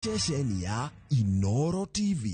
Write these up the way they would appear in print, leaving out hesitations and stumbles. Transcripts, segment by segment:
Stesheni ya Inoro TV.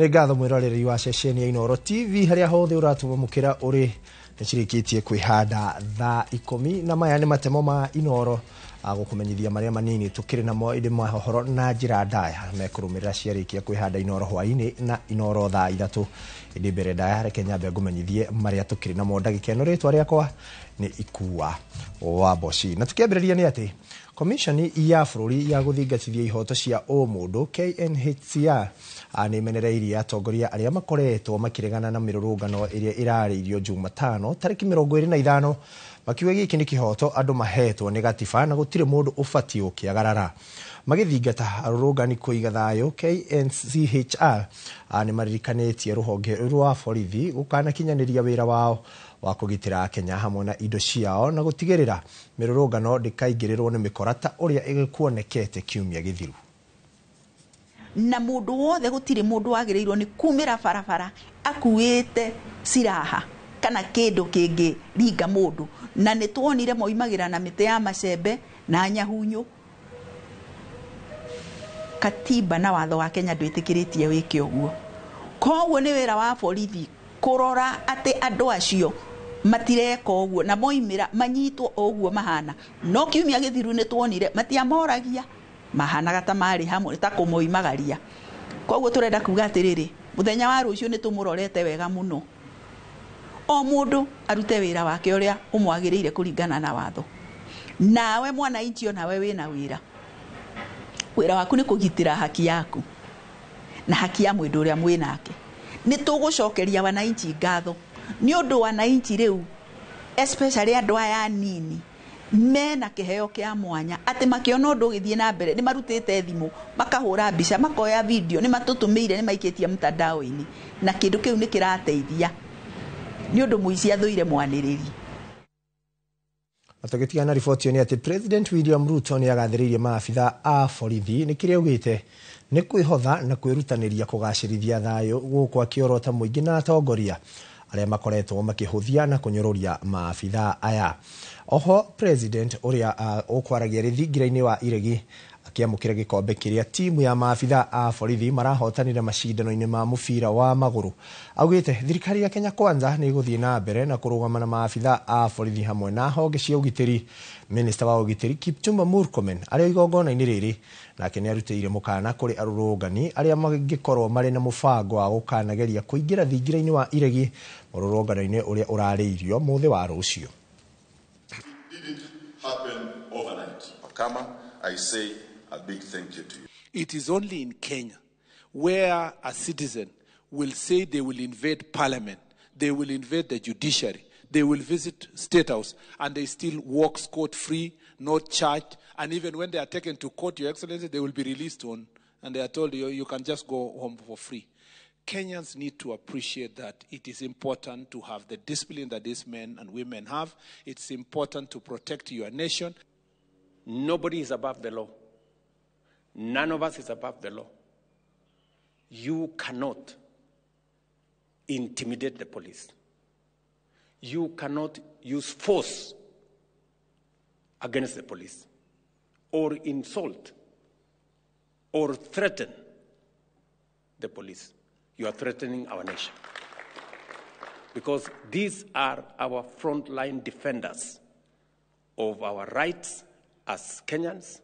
Ngatho mwiroreri wa ceceni ya Inoro TV haria hothe uratubamukira uri nicirikitie kwihanda thaa 10 na maya ni matemo ma Inoro agukumenyithia maria manini tukiri namo indi mahoro na njira ndaya mekurumirira ciarikia kwihanda Inoro hwaini na Inoro thaa 3 indi mbere ndaya reke nyambe ngumenyithie maria tukiri namo ndagika ino ritwa riakwa ni Ikua wa Boshi na tukiambiriria ni ati Komishoni ya Bururi ya guthingatithia ihoto cia mundu KNHCR nimenereirie atongoria aria makoretwo makiregana na mirurungano iria irariirio Jumatano tariki 25 makiuga giki ni kihoto andu mahetwo ni gatiba na gutire mundu ufatio ukiagarara magithingata arurungani kuiga thayo. KNCHR ni maririkanitie ruhonge rwa borithi gukana kinyaniria wira wao wa kugitira Kenya hamwe na indo ciao na gutigirira mirurungano ndikaingĩrĩrwo ni mikorata uria igikuonekete kiumia githiru. Na mundu wothe gutire mundu wagirirwo ni kumira barabara akuite siraha kana kindu kingi ringa mundu na nitwonire moimagira na mite ya macembe na nyahunyu. Katiba na watho wa Kenya ndwitikiritie wiki uguo. Koguo ni wira wa borithi kurora ati andu acio matireka uguo na moimira manyitwo uguo mahana. No kiumia githiru nitwonire matiamoragia mahana gata mari hamwe ta kumoimagaria. Koguo turenda kuga atiriri muthenya wa rucio nitumurorete wega muno. O mundu arute wira wake uria umwagiriire kuringana na watho. Nawe mwana inchio nawe wina wira. Wira waku ni kugitira haki yaku na haki ya mwendu uria mwinake. Nitugucokeria wananchi ngatho ni undu wananchi riu especially andu aya nini mena kiheo kia mwanya ati makiona undu githie na mbere ni marutite thimu makahura mbica makoya video ni matutumire ni maikitie mtandao-ini na kindu kiu ni kirateithia ni undu muici athuire mwaniriri. Atagetiga na ripoti ni ati President William Ruto ni agathiririe maafitha a borithi ni kiria ugite ni kwihotha na kwirutaniria kugacirithia thayo guku akiorota muingi na atongoria aria makoretwo makihuthia na kunyururia maafitha aya. Oho President uria ukwaragia rithingira-ini wa iregi akiamukira gikombe kiria timu ya maafitha a borithi marahotanire mashindano-ini ma mubira wa maguru. Augite thirikari ya Kenya Kwanza ni guthie na mbere na kurugama na maafitha a borithi hamwe na honge cia ugitiri. Minister wa ugitiri Kipchumba Murkomen aria igongona-ini riri nake ni arutire mukana kuri arurungani aria magikorwo mari na mubango wa gukanageria kuingira thingira-ini wa iregi mururungano-ini uria urariirio muthe wa rucio. Happen overnight. Kama, I say a big thank you to you. It is only in Kenya where a citizen will say they will invade parliament, they will invade the judiciary, they will visit State House, and they still walk scot-free, not charged, and even when they are taken to court, Your Excellency, they will be released on, and they are told you can just go home for free. Kenyans need to appreciate that it is important to have the discipline that these men and women have. It's important to protect your nation. Nobody is above the law. None of us is above the law. You cannot intimidate the police. You cannot use force against the police or insult or threaten the police. You are threatening our nation. Because these are our frontline defenders of our rights as Kenyans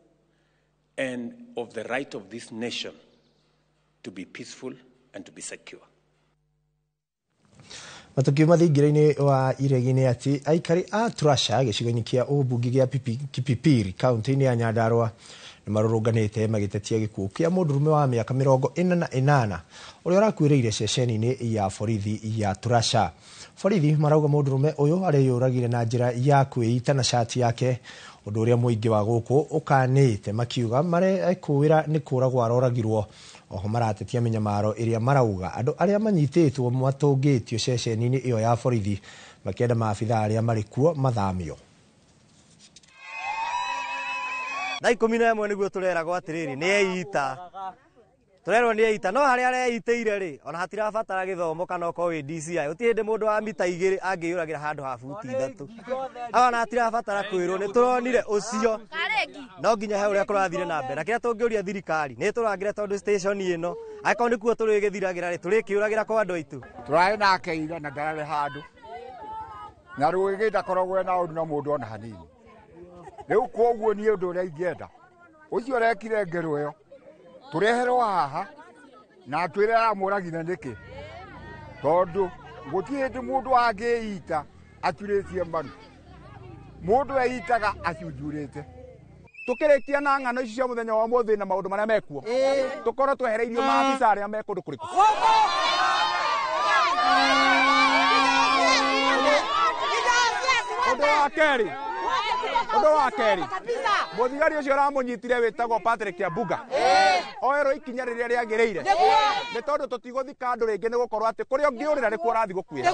and of the right of this nation to be peaceful and to be secure. Matukio mathingira-ini wa iregi ni ati aikari a Trasha gicigo-ini kia ubungi gia Kipipiri kaunti-ini ya Nyandarua marurunganite magitetia gikuo kia mundurume wa miaka 48 uria arakuireire ceceni-ini ya borithi ya Turasha. Borithi marauga mundurume uyu ariyuragire na njira ya kwĩita na shati yake, undu uria muingi wa guku ukanite makiuga mare kuwira ni kuragwo aroragirwo. Oho maratetia minyamaro iria marauga andu aria manyititwo matungitio ceceni-ini iyo ya borithi makienda maabitha aria marikuo mathamio. Na 11 niguo tureragwo atiriri ni eita. Turerwo ni eita no haria areiteire ri ona hatirabatara githomo kana ko wi DCI utinde mundu wa mita 2 angiyuragira handu ha futi 3 ona hatirabatara kwirwo ni turonire ucio no nginya he uria kurathire na mbere kira tungiuria thirikari ni turangire tondu station ino aiko nikuo turigithiragira ri turikiuragira kwa andu aitu turae na keira na ndarare handu na ruigi ndakoragwo na undu na mundu ona hanini riu koguo ni undu uria ingienda ucio rekire ngero yo tureherwo haha na twire amuragina niki tondu gutihindi mundu angiita aturitie mbaru mundu eitaga acunjurite tukirikia na ng'ano icio cia muthenya wa muthi na maundu maria mekuo tukorwo twehereirio maabisa aria mekundu kuriku Odo wa keri muthigari ucio ramunyitire witagwo Patrick Abuga oero ikinya riria riagiriire ni tondu tutiguthika andu ringi ni gukorwo ati kuria ngiurira ni kuorathi gukwira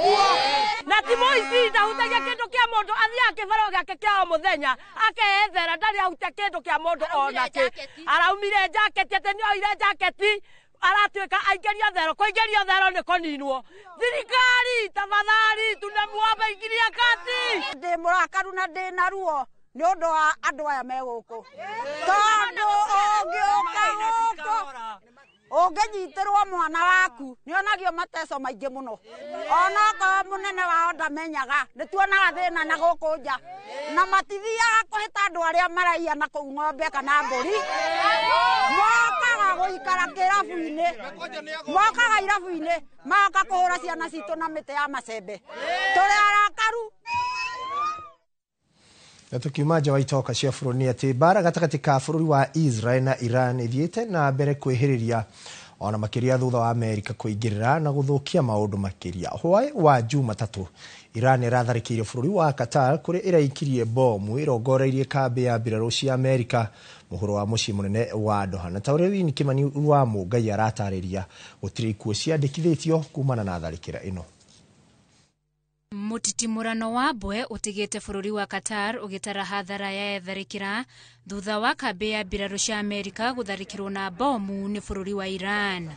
na timo ici ndahutagia kindu kia mundu athia kibaro giake kia muthenya akeethera ndari ahutia kindu kia mundu ona ki araumire jacket ate ni oire jacket aratuika aingeria thero kuingeria thero ni koninwo thirikari tafadhali tunamuomba ingiria kati ndi murakaru na ndi na ruo ni undu wa andu aya me guku tondu ungiuka guku unginyitirwo mwana waku ni onagio mateso maingi muno ona ko munene wao ndamenyaga ni tuonaga thina na guku nja na matithiaga kuhita andu aria maraia na kuu ng'ombe kana mburi mokaga guikara kirabu-ini mokaga irabu-ini moka kuhura ciana citu na miti ya macembe turi arakaru. Tukiuma nja wa itoka cia bururi ni ati bara gatagati ka bururi wa Israel na Iran ithiite na mbere kwihiriria ona makiria thutha wa Amerika kuingirira na guthukia maundu makiria. Hwae wa Jumatatu Iran iratharikire bururi wa Qatar kuri iraikirie bomu irongoreirie kambi ya mbiraru cia Amerika muhuro wa mucii munene wa Doha. Na taure Winnie Kimani wa Mungai aratariria gutiri ikuo ciandikithitio kumana na tharikira ino. Mutitimurano wa mbwe utigite bururi wa Qatar ugitara hathara ya tharikira thutha wa kambi ya mbiraru cia Amerika gutharikirwo na bomu ni bururi wa Iran.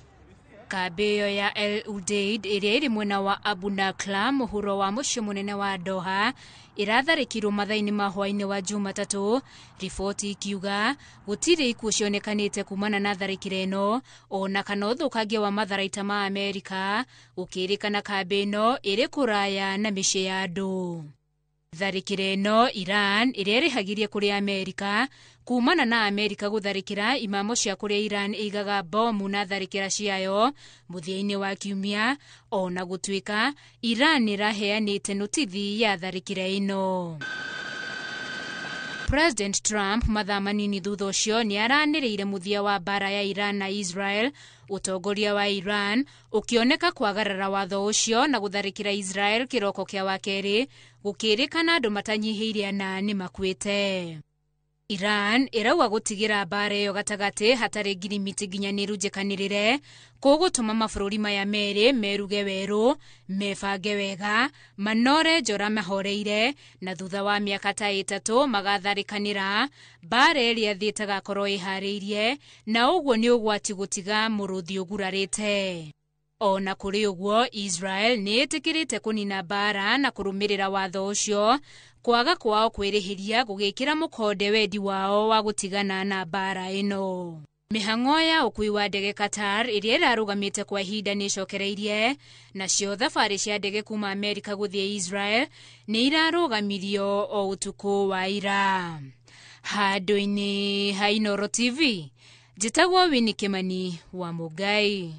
Kambi iyo ya El Udeid iria iri mwena wa Abu Nakla muhuro wa mucii munene wa Doha iratharikirwo mathaini ma hwaini wa Jumatatu, riboti ikiuga gutiri ikuo cionekanite kumana na tharikira ino ona kana uthukangia wa matharaita ma Amerika ukirikana kambi ino iri kuraya na micii ya andu. Tharikira ino Iran iria irihagirie kuri Amerika kumana na Amerika gutharikira imamo cia kuri Iran igaga bomu na tharikira ciayo muthia-ini wa kiumia ona gutuika Iran iraheanite notithi ya tharikira ino. President Trump mathaa manini thutha ucio ni araniriire muthia wa bara ya Iran na Israel, utongoria wa Iran ukioneka kwagarara watho ucio na gutharikira Israel kiroko kia wakeri gukirikana andu matanyihiire na ni makuite. Iran irauga gutigira bara iyo gatagati hatari ngirimiti nginyaniru njikanirire kugutuma mabururi maya meri meruge weru mebange wega manore njora mahoreire na thutha wa miaka ta 3 magatharikanira bara iria thietaga korwo ihariirie na uguo ni ugwati gutiga muruthi ugurarite. Ona kuri uguo Israel ni itikirite kunina bara na kurumirira watho ucio kwaga kwao kwirihiria gugikira mukonde wedi wao wa gutigana na bara ino. Mihang'o ya ukui wa ndege Qatar iria irarugamite kwa ihinda ni cokereirie nacio thabari cia ndege kuma Amerika guthie Israel ni irarugamirio o utuku wa ira. Handu-ini ha Inooro TV njitagwo Winnie Kimani wa Mungai.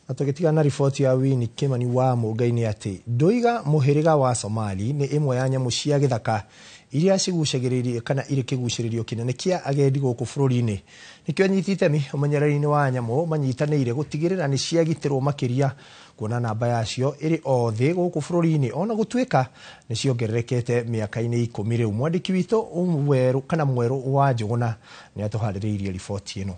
Atogetiga na riboti ya Winnie Kimani wa Mũngai ati ndoiga mũhĩrĩga wa Somali nĩ ĩmwe ya nyamũ cia gĩthaka iria cigucagĩrĩria kana irĩ kĩgucĩrĩrio kĩnene kĩa agendi gũkũ bũrũri-inĩ. Nĩkĩo anyiti itemi ũmenyereri-inĩ wa nyamũ manyitanĩire gũtigĩrĩra nĩ ciagitĩrwo makĩria, kuona namba yacio ĩrĩ o thĩ gũkũ bũrũri-inĩ ona gũtuĩka nĩ ciongererekete mĩaka-inĩ 10 rĩu. Mwandĩki witũ mwerũ wa Njũgũna nĩ atũharĩrĩirie riboti ĩno.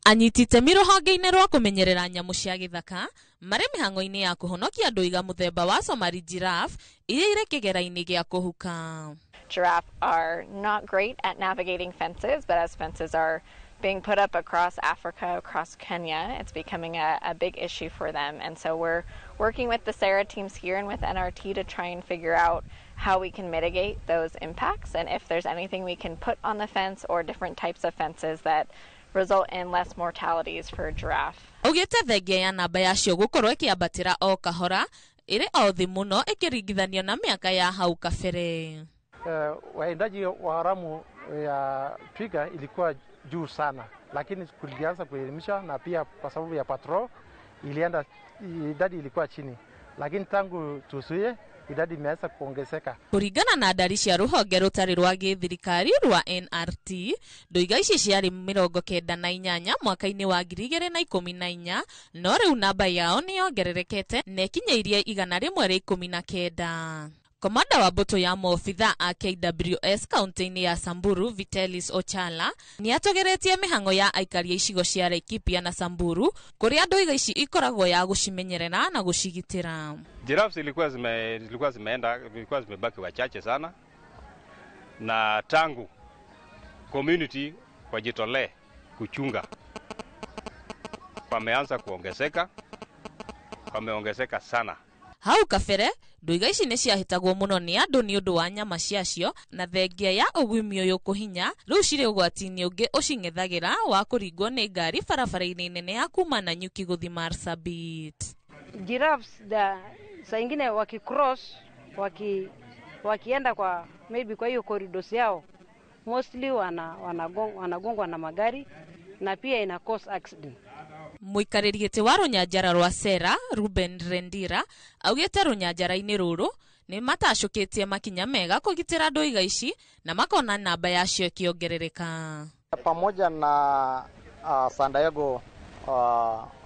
Anyiti itemi rũhonge-inĩ rwa kũmenyerera nyamũ cia gĩthaka marĩ mĩhang'o-inĩ ya kũhonokia ndũiga mũthemba wa Somali giraffe iria irĩ kĩgera-inĩ gĩa kũhuka. Giraffe are not great at navigating fences, but as fences are being put up across Africa, across Kenya, it's becoming a big issue for them. And so we're working with the SARA teams here and with NRT to try and figure out how we can mitigate those impacts and if there's anything we can put on the fence or different types of fences that result in less mortalities for giraffe. Ugĩte thengia ya namba yacio gũkorwo ĩkĩambatĩra o kahora ĩrĩ o thĩ mũno ĩkĩringithanio na mĩaka ya hau kabere. Waendaji wa haramu ya twiga ilikuwa juu sana, lakini kulianza kuelimisha na pia kwa sababu ya patrol idadi ilikuwa chini, lakini tangu tusuie idadi imeanza kuongezeka. Kuringana na ndari cia rũhonge rũtarĩ rwa gĩthirikari rwa NRT, ndũiga ici ciarĩ 98 mwaka-inĩ wa 2014, no rĩu namba yao nĩ yongererekete na ikinyĩirie 119. Komanda wa mbũtũ ya maobitha a KWS kaunti-inĩ ya Samburu, Vitalis Ochala, nĩ atogeretie mĩhang'o ya aikaria icigo cia Laikipia na Samburu kũrĩa ndũiga ici ikoragwo ya gũcimenyerera na gũcigitĩra. Giraffes zilikuwa zimebaki wachache sana, na tangu community wajitolee kuchunga wameanza wameongezeka sana. Hau kabere ndũiga ici nĩ ciahĩtagwo mũno nĩ andũ nĩ ũndũ wa nyama ciacio, na thengia ya ũgwimi ũyũ kũhinya rĩu cirĩ ũgwati-inĩ ũngĩ ũcing'ethagĩra wa kũringwo nĩ ngari barabara-inĩ nene ya kuma Nanyuki gũthiĩ Marsabit. Giraffes saa ingine wakicross wakienda kwa maybe kwa hiyo corridors yao mostly wanagongwa na magari na pia ina cause accident. Mũikarĩri gĩtĩ wa rũnyanjara rwa Sera, Ruben Rendira, augĩte rũnyanjara-inĩ rũrũ nĩ matacũkĩtie makinya mega kũgitĩra ndũiga ici na makona namba yacio ĩkĩongerereka. Pamoja na San Diego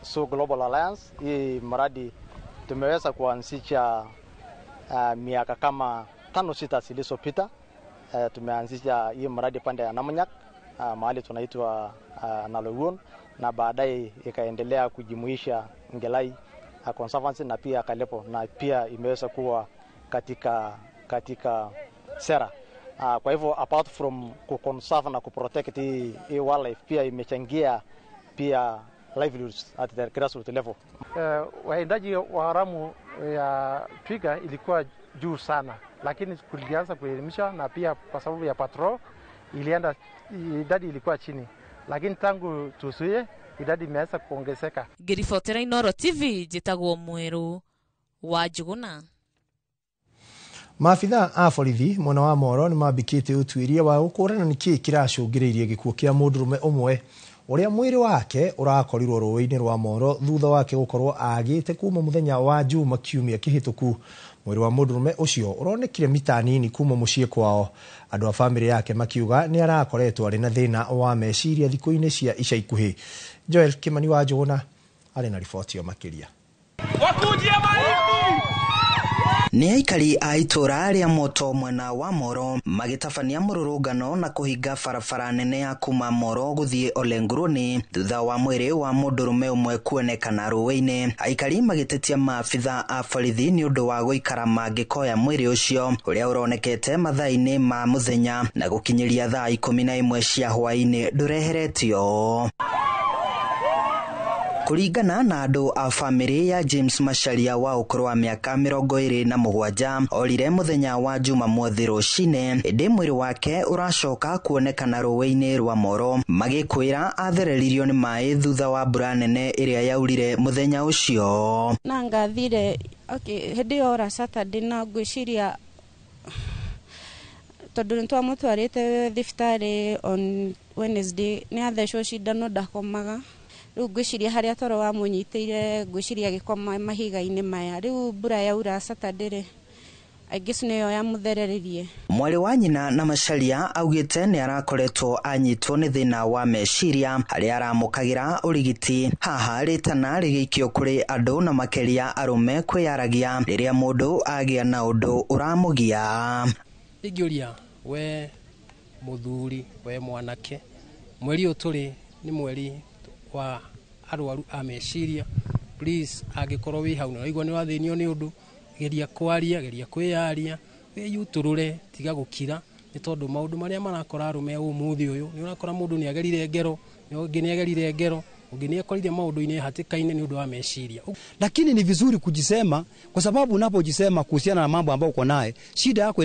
Zoo Global Alliance, hii mradi tumeweza kuanzisha miaka kama 5-6 zilizopita. Tumeanzisha hii mradi pande ya Namunyak, mahali tunaitwa Naloguon, na baadaye ikaendelea kujimuisha Ngelai Conservancy na pia Kalepo, na pia imeweza kuwa katika Sera. Kwa hivyo apart from kuconserve na kuprotect hii wildlife, pia imechangia pia livelihoods at the grassroots level. Waendaji wa haramu ya twiga ilikuwa juu sana, lakini kulianza kuelimisha na pia kwa sababu ya patrol idadi ilikuwa chini, lakini tangu tusuie idadi imeanza kuongezeka. Ngĩribotera Inoro TV, njĩtagwo Mwerũ wa Njũgũna. Maabitha a borithi mwena wa Moro nĩ mambĩkĩte ũtuĩria wa gũkũrana nĩkĩĩ kĩracũngĩrĩirie gĩkuũ kĩa mũndũrũme ũmwe ũrĩa mwĩrĩ wake ũrakorirwo rũĩ-inĩ rwa Moro thutha wake gũkorwo agĩte kuma mũthenya wa Juma kiumia kĩhĩtũku. Mwĩrĩ wa mũndũrũme ũcio ũronekire mita nini kuma mũciĩ kwao. Andũ a bamĩrĩ yake makiuga nĩ arakoretwo arĩ na thĩna wa meciria thikũ-inĩ cia ica ikuhĩ. Joel Kimani wa Njũgũna arĩ na riboti yo makĩria. Nĩ aikari a itũra rĩa Moto mwena wa Moro magĩtabania mũrũrũngano na kũhinga barabara nene ya kuma Moro gũthiĩ Olenguruni thutha wa mwĩrĩ wa mũndũrũme ũmwe kuonekana rũĩ-inĩ. Aikari magĩtetia maabitha a borithi nĩ ũndũ wa gũikara mangĩkoya mwĩrĩ ũcio ũrĩa ũronekete mathaa-inĩ ma mũthenya na gũkinyĩria thaa 11 cia hwaĩ-inĩ ndũreheretio. Kuringana na andũ a bamĩrĩ ya James Macharia wa ũkũrũ wa mĩaka 27 orire mũthenya wa Jumamothi rũcinĩ, ĩndĩ mwĩrĩ wake ũracoka kuonekana rũĩ-inĩ rwa Moro, magĩkwĩra athereririo nĩ maĩ thutha wa mbura nene ĩrĩa yaurire mũthenya ũcio. Na ngathire hĩndĩ ya ora Saturday na ngwĩciria tondũ nĩ twamũtwarĩte thibitarĩ on Wednesday, nĩ athecwo cindano ndakomaga riu ngwiciria haria toro wa munyitire ngwiciria gikoma mahiga-ini maya riu mbura yaura Saturday aingĩ nĩyo yamũthereririe. Mwari wa nyina na Macharia augĩte nĩ arakoretwo anyitwo nĩ thĩna wa meciria harĩa aramũkagĩra ũrigiti. Haha rĩtana rĩgĩikio kũrĩ andũ na makĩria arũme kwĩyaragia rĩrĩa mũndũ agĩa na ũndũ ũramũgia. Ingĩũria we mũthuri we mwanake, mweri ũyũ tũrĩ nĩ mweri wa arwaru a meciria. Please angĩkorwo wĩ hau na waigua nĩ wathĩnio nĩ ũndũ, geria kwaria, geria kwĩyaria, wĩyutũrũre, tiga gũkira, nĩ tondũ maũndũ marĩa marakora arũme ũmũthĩ ũyũ, nĩ ũrakora mũndũ nĩ agerire ngero, ũngĩ nĩ agerire ngero, ũngĩ nĩ akorire maũndũ-inĩ hatĩka-inĩ nĩ ũndũ wa meciria. Lakini ni vizuri kujisema, kwa sababu unapojisema kuhusiana na mambo ambayo uko naye, shida yako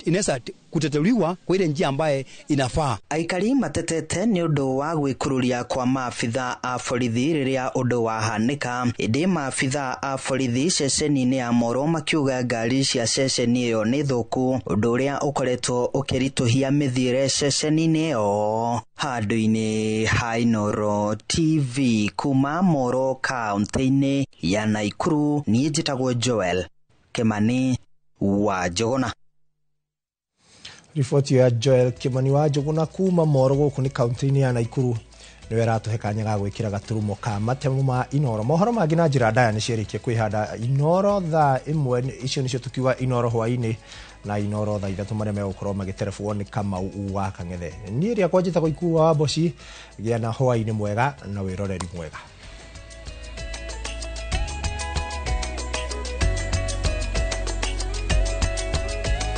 inaweza kuteteluliwa kwa ile njia ambaye inafaa. Aikari matetete ni ũndũ wa gwĩkururia kwa maabitha a borithi rĩrĩa ũndũ wahanĩka. Ĩndĩ maabitha a borithi ceceni-inĩ ya Moro makiuga ngari cia ceceni ĩyo nĩ thũku, ũndũ ũrĩa ũkoretwo ũkĩritũhia mĩthiĩre ceceni-inĩ ĩyo. Handũ-inĩ ha Inooro TV kuma Moro kaunti-inĩ ya Naikuru, niĩ njĩtagwo Joel Kimani wa Njogona. Riboti ya Joel Kimani wa Njogona kuma Moro gũkũ nĩ kaunti-inĩ ya Naikuru nĩwe ratũhe kanya ga gwĩkĩra gaturumo ka matemo ma Inooro. Mohoro mangĩ na njĩra ndaya nĩ ciarĩkia kwĩhanda Inooro thaa ĩmwe, icio nĩcio tukiuga Inooro hwaĩ-inĩ, na Inooro thaa 3 marĩa megũkorwo magĩterebwo nĩ Kamau wa Kang'ethe. Niĩ rĩakwa njĩtagwo Ikuwa wa Mboci, gĩa na hwaĩ-inĩ mwega na wĩroreri mwega.